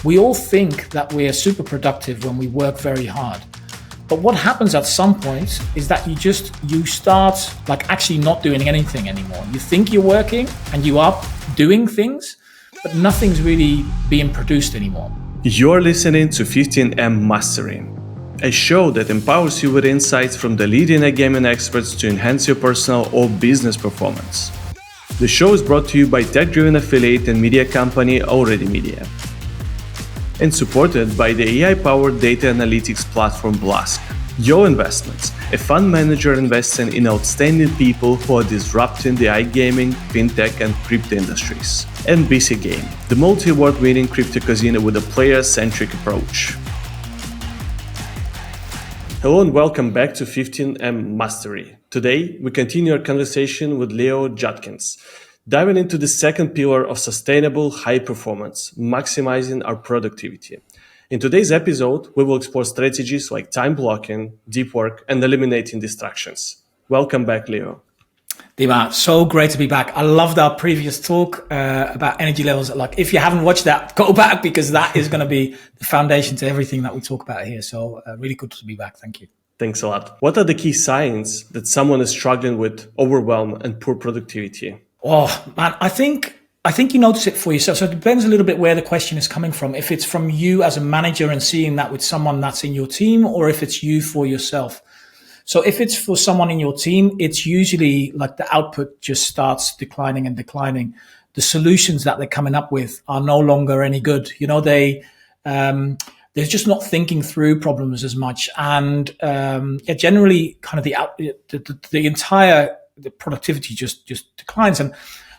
We all think that we're super productive when we work very hard. But what happens at some point is that you start like actually not doing anything anymore. You think you're working and you are doing things, but nothing's really being produced anymore. You're listening to 15M Mastery, a show that empowers you with insights from the leading iGaming experts to enhance your personal or business performance. The show is brought to you by tech-driven affiliate and media company Already Media, and supported by the AI-powered data analytics platform Blask. Yo Investments, a fund manager investing in outstanding people who are disrupting the iGaming, fintech, and crypto industries. And BC Game, the multi-award winning crypto casino with a player-centric approach. Hello and welcome back to 15M Mastery. Today, we continue our conversation with Leo Judkins, diving into the second pillar of sustainable high performance, maximizing our productivity. In today's episode, we will explore strategies like time blocking, deep work, and eliminating distractions. Welcome back, Leo. Dima, so great to be back. I loved our previous talk about energy levels. Like, if you haven't watched that, go back because that is going to be the foundation to everything that we talk about here. So really good to be back. Thank you. Thanks a lot. What are the key signs that someone is struggling with overwhelm and poor productivity? Oh, man, I think you notice it for yourself. So it depends a little bit where the question is coming from. If it's from you as a manager and seeing that with someone that's in your team, or if it's you for yourself. So if it's for someone in your team, it's usually like the output just starts declining and declining. The solutions that they're coming up with are no longer any good. You know, they're just not thinking through problems as much. And generally kind of the entire productivity just declines. And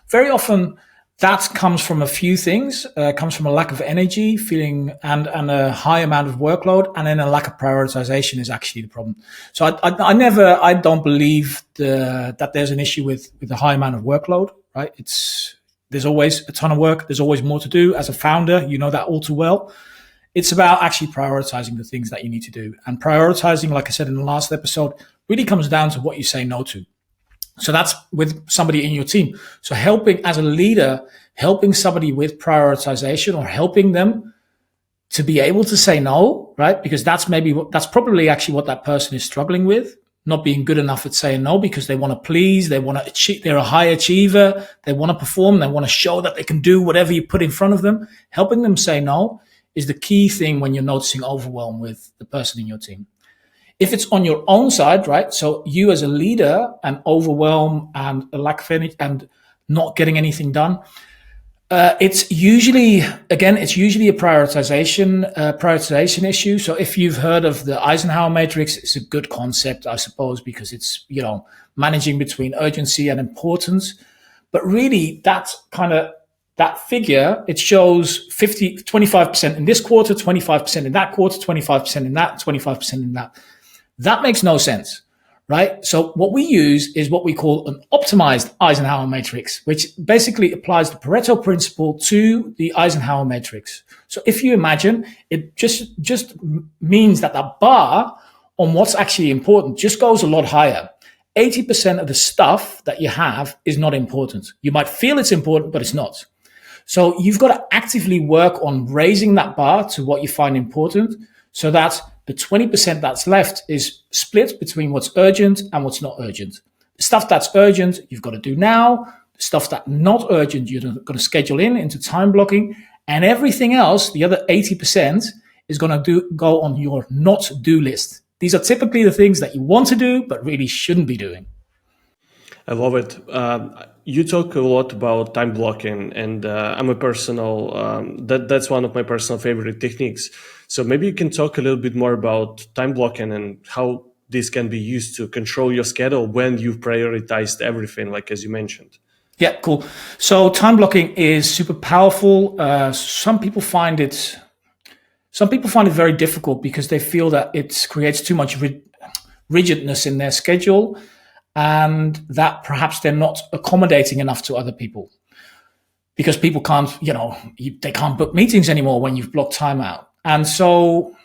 very often that comes from a few things. Comes from a lack of energy, feeling, and a high amount of workload, and then a lack of prioritization is actually the problem. So I don't believe that there's an issue with the high amount of workload, right? There's always a ton of work. There's always more to do. As a founder, you know that all too well. It's about actually prioritizing the things that you need to do. And prioritizing, like I said in the last episode, really comes down to what you say no to. So that's with somebody in your team. So helping as a leader, helping somebody with prioritization or helping them to be able to say no, right? Because that's probably actually what that person is struggling with, not being good enough at saying no because they want to please, they want to achieve, they're a high achiever, they want to perform, they want to show that they can do whatever you put in front of them. Helping them say no is the key thing when you're noticing overwhelm with the person in your team. If it's on your own side, right? So you as a leader and overwhelm and a lack of energy and not getting anything done, it's usually a prioritization issue. So if you've heard of the Eisenhower matrix, it's a good concept, I suppose, because it's, managing between urgency and importance. But really that figure, it shows 25% in this quarter, 25% in that quarter, 25% in that, 25% in that. That makes no sense, right? So what we use is what we call an optimized Eisenhower matrix, which basically applies the Pareto principle to the Eisenhower matrix. So if you imagine, it just means that the bar on what's actually important just goes a lot higher. 80% of the stuff that you have is not important. You might feel it's important, but it's not. So you've got to actively work on raising that bar to what you find important so that the 20% that's left is split between what's urgent and what's not urgent. The stuff that's urgent, you've got to do now. The stuff that's not urgent, you're going to schedule into time blocking. And everything else, the other 80%, is going to go on your not do list. These are typically the things that you want to do, but really shouldn't be doing. I love it. You talk a lot about time blocking, and I'm a personal, that's one of my personal favorite techniques. So maybe you can talk a little bit more about time blocking and how this can be used to control your schedule when you've prioritized everything, like as you mentioned. Yeah, cool. So time blocking is super powerful. Some people find it very difficult because they feel that it creates too much rigidness in their schedule, and that perhaps they're not accommodating enough to other people because people can't, they can't book meetings anymore when you've blocked time out. And so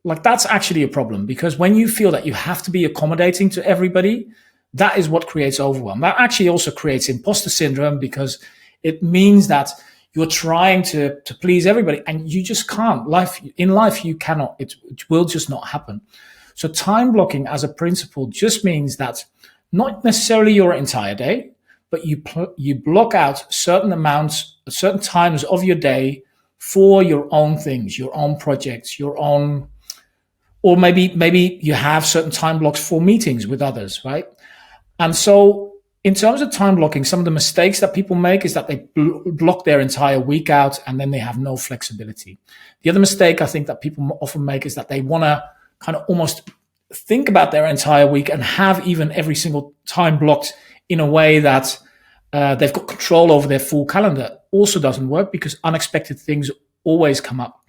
that's actually a problem, because when you feel that you have to be accommodating to everybody, that is what creates overwhelm. That actually also creates imposter syndrome, because it means that you're trying to please everybody, and you just can't. In life, you cannot. It will just not happen. So time blocking as a principle just means that not necessarily your entire day, but you block out certain amounts, certain times of your day for your own things, your own projects, your own, or maybe you have certain time blocks for meetings with others, right? And so in terms of time blocking, some of the mistakes that people make is that they block their entire week out and then they have no flexibility. The other mistake I think that people often make is that they want to kind of almost think about their entire week and have even every single time blocked in a way that they've got control over their full calendar. Also doesn't work because unexpected things always come up.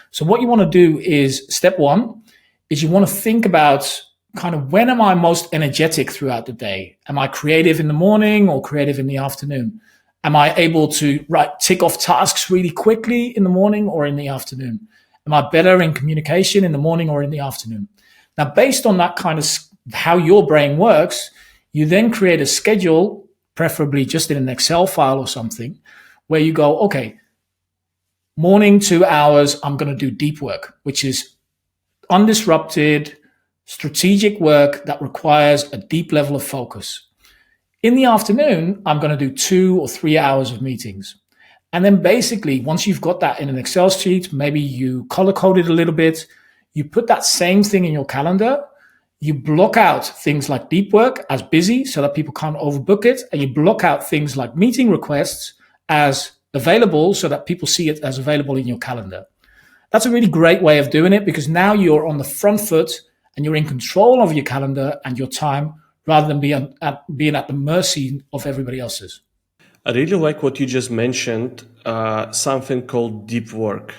So what you want to do is, step one, is you want to think about kind of, when am I most energetic throughout the day? Am I creative in the morning or creative in the afternoon? Am I able to tick off tasks really quickly in the morning or in the afternoon? Am I better in communication in the morning or in the afternoon? Now, based on that kind of how your brain works, you then create a schedule, preferably just in an Excel file or something, where you go, okay, morning 2 hours, I'm going to do deep work, which is undisrupted, strategic work that requires a deep level of focus. In the afternoon, I'm going to do 2 or 3 hours of meetings. And then basically, once you've got that in an Excel sheet, maybe you color code it a little bit, you put that same thing in your calendar, you block out things like deep work as busy so that people can't overbook it, and you block out things like meeting requests as available so that people see it as available in your calendar. That's a really great way of doing it, because now you're on the front foot and you're in control of your calendar and your time, rather than being at the mercy of everybody else's. I really like what you just mentioned, something called deep work.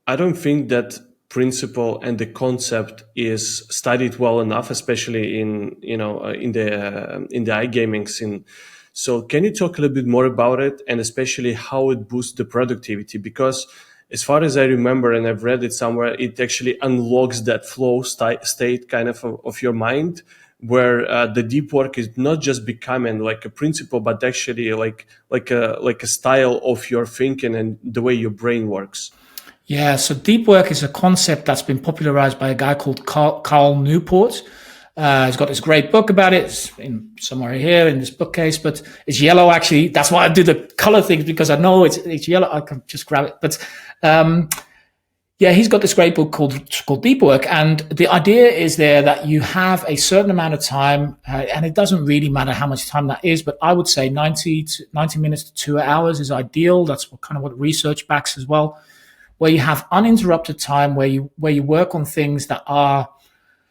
I don't think that principle and the concept is studied well enough, especially in the iGaming scene. So can you talk a little bit more about it, and especially how it boosts the productivity? Because as far as I remember, and I've read it somewhere, it actually unlocks that flow state kind of your mind, where the deep work is not just becoming like a principle, but actually like a style of your thinking and the way your brain works. Yeah, so deep work is a concept that's been popularized by a guy called Carl Newport. He's got this great book about it. It's somewhere here in this bookcase, but it's yellow actually. That's why I do the color things, because I know it's yellow. I can just grab it. But yeah, he's got this great book called Deep Work, and the idea is there that you have a certain amount of time, and it doesn't really matter how much time that is, but I would say 90 minutes to 2 hours is ideal. That's what research backs as well, where you have uninterrupted time, where you work on things that are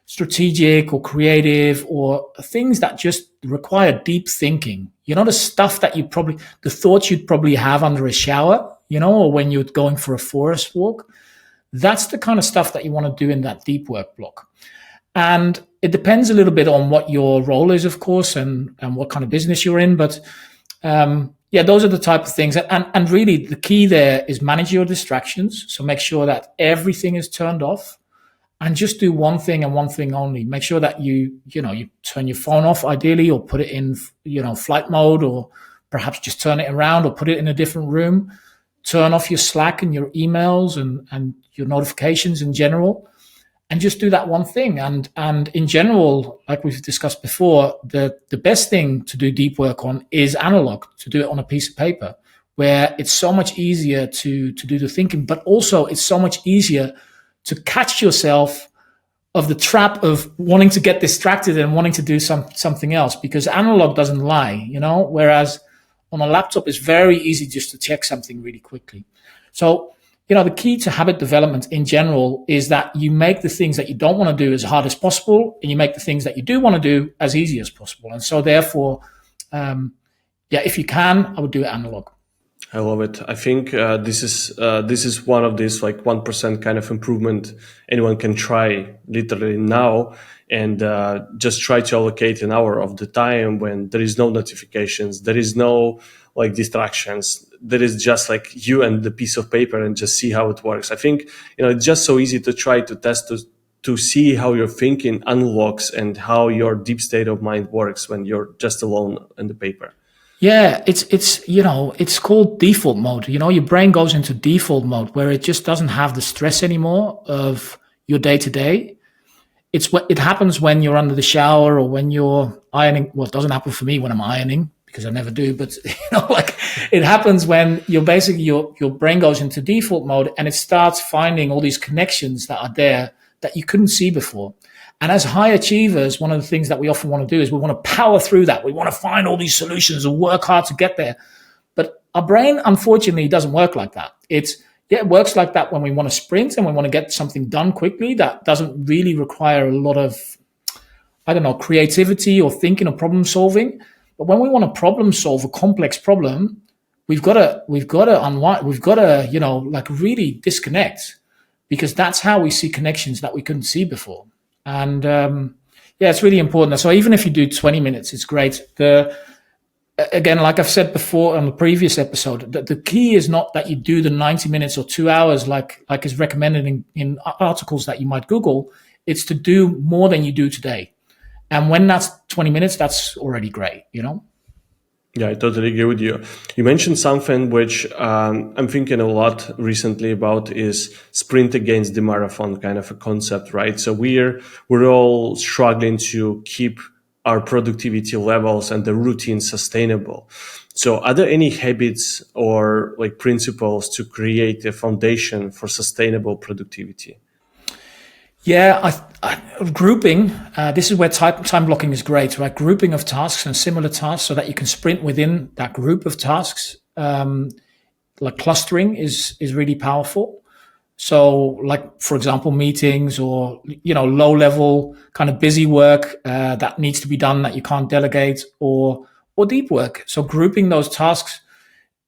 strategic or creative, or things that just require deep thinking. The stuff that the thoughts you'd probably have under a shower, or when you're going for a forest walk. That's the kind of stuff that you want to do in that deep work block. And it depends a little bit on what your role is, of course, and what kind of business you're in. But yeah, those are the type of things. And really the key there is manage your distractions. So make sure that everything is turned off, and just do one thing and one thing only. Make sure that you turn your phone off ideally, or put it in, flight mode, or perhaps just turn it around or put it in a different room. Turn off your Slack and your emails and your notifications in general, and just do that one thing. And in general, like we've discussed before, the best thing to do deep work on is analog, to do it on a piece of paper, where it's so much easier to do the thinking, but also it's so much easier to catch yourself of the trap of wanting to get distracted and wanting to do something else, because analog doesn't lie, whereas on a laptop it's very easy just to check something really quickly. So, the key to habit development in general is that you make the things that you don't want to do as hard as possible, and you make the things that you do want to do as easy as possible. And so therefore, if you can, I would do it analog. I love it. I think this is one of these like 1% kind of improvement anyone can try literally now, and just try to allocate an hour of the time when there is no notifications, there is no like distractions, there is just like you and the piece of paper, and just see how it works. I think it's just so easy to try to test to see how your thinking unlocks and how your deep state of mind works when you're just alone on the paper. Yeah, it's called default mode. Your brain goes into default mode where it just doesn't have the stress anymore of your day to day. It's what it happens when you're under the shower or when you're ironing. Well, it doesn't happen for me when I'm ironing because I never do. But like it happens when you're basically your brain goes into default mode and it starts finding all these connections that are there that you couldn't see before. And as high achievers, one of the things that we often want to do is we want to power through that. We want to find all these solutions and work hard to get there. But our brain, unfortunately, doesn't work like that. It works like that when we want to sprint and we want to get something done quickly. That doesn't really require a lot of, I don't know, creativity or thinking or problem solving. But when we want to problem solve a complex problem, we've got to unwind, we've got to, like really disconnect because that's how we see connections that we couldn't see before. And yeah, it's really important. So even if you do 20 minutes, it's great. Again, like I've said before on the previous episode, the key is not that you do the 90 minutes or 2 hours like is recommended in articles that you might Google. It's to do more than you do today. And when that's 20 minutes, that's already great. Yeah, I totally agree with you. You mentioned something which I'm thinking a lot recently about is sprint against the marathon kind of a concept, right? So we're all struggling to keep our productivity levels and the routine sustainable. So are there any habits or like principles to create a foundation for sustainable productivity? Yeah, grouping. This is where time blocking is great, right? Grouping of tasks and similar tasks so that you can sprint within that group of tasks. Like clustering is really powerful. So, like for example, meetings or low level kind of busy work that needs to be done that you can't delegate, or deep work. So, grouping those tasks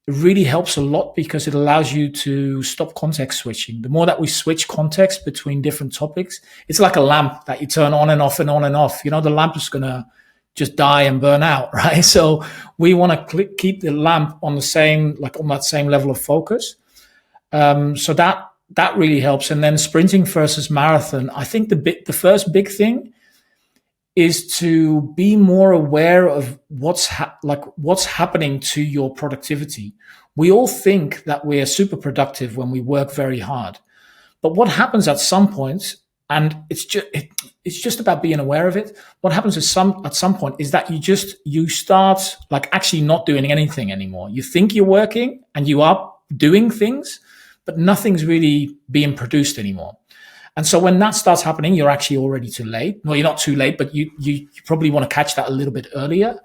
really helps a lot because it allows you to stop context switching. The more that we switch context between different topics, it's like a lamp that you turn on and off and on and off. The lamp is going to just die and burn out, right? So we want to keep the lamp on that same level of focus. So that really helps. And then sprinting versus marathon, I think the first big thing is to be more aware of what's happening to your productivity. We all think that we're super productive when we work very hard, but what happens at some point, and it's just about being aware of it. What happens at some point is that you start like actually not doing anything anymore. You think you're working and you are doing things, but nothing's really being produced anymore. And so when that starts happening, you're actually already too late. Well, you're not too late, but you probably want to catch that a little bit earlier.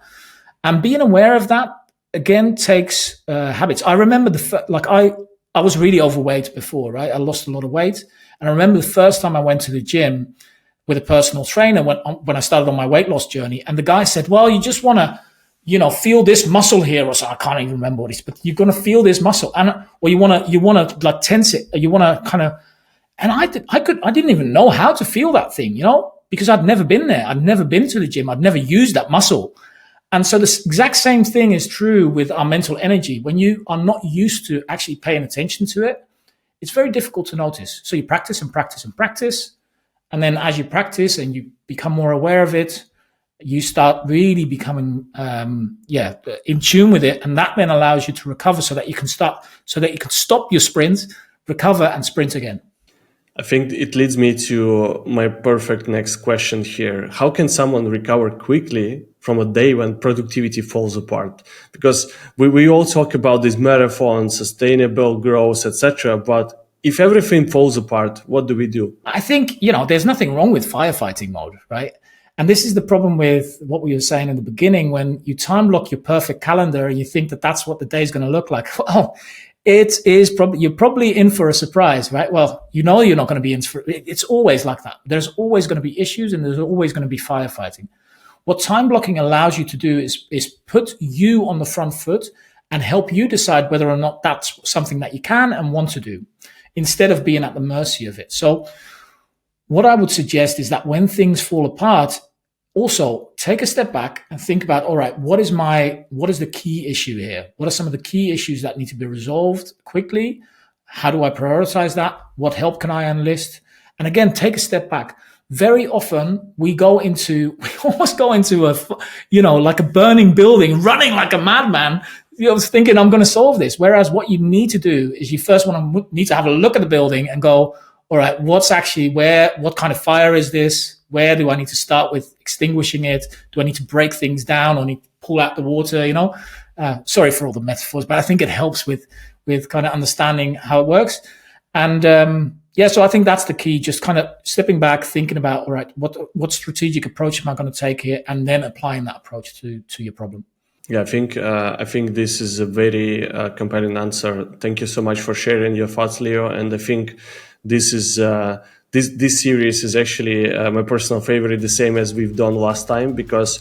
And being aware of that, again, takes habits. I remember I was really overweight before, right? I lost a lot of weight. And I remember the first time I went to the gym with a personal trainer when I started on my weight loss journey. And the guy said, well, you just want to, feel this muscle here or so. I can't even remember what he said, but you're going to feel this muscle. Or you want to like tense it. Or you want to kind of. And I didn't even know how to feel that thing, because I'd never been there. I'd never been to the gym. I'd never used that muscle. And so the exact same thing is true with our mental energy. When you are not used to actually paying attention to it, it's very difficult to notice. So you practice and practice and practice. And then as you practice and you become more aware of it, you start really becoming, in tune with it. And that then allows you to recover so that you can stop your sprint, recover and sprint again. I think it leads me to my perfect next question here. How can someone recover quickly from a day when productivity falls apart? Because we all talk about these marathons, sustainable growth, etc. But if everything falls apart, what do we do? I think, there's nothing wrong with firefighting mode, right? And this is the problem with what we were saying in the beginning. When you time block your perfect calendar and you think that that's what the day is going to look like, well, you're probably in for a surprise, right? Well, you're not going to be in for it. It's always like that. There's always going to be issues and there's always going to be firefighting. What time blocking allows you to do is put you on the front foot and help you decide whether or not that's something that you can and want to do, instead of being at the mercy of it. So what I would suggest is that when things fall apart, also take a step back and think about, all right, what is the key issue here? What are some of the key issues that need to be resolved quickly? How do I prioritize that? What help can I enlist? And again, take a step back. very often we almost go into like a burning building, running like a madman, thinking I'm going to solve this. Whereas what you need to do is you first need to have a look at the building and go, all right, what kind of fire is this? Where do I need to start with extinguishing it? Do I need to break things down or need to pull out the water? Sorry for all the metaphors, but I think it helps with kind of understanding how it works. And so I think that's the key, just kind of stepping back, thinking about, all right, what strategic approach am I going to take here? And then applying that approach to your problem. Yeah, I think this is a very compelling answer. Thank you so much for sharing your thoughts, Leo. And I think this is this series is actually my personal favorite, the same as we've done last time, because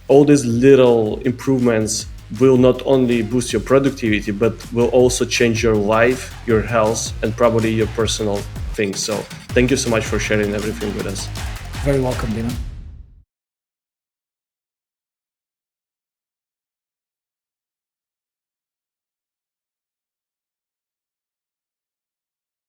all these little improvements will not only boost your productivity, but will also change your life, your health, and probably your personal things. So thank you so much for sharing everything with us. Very welcome, Dina.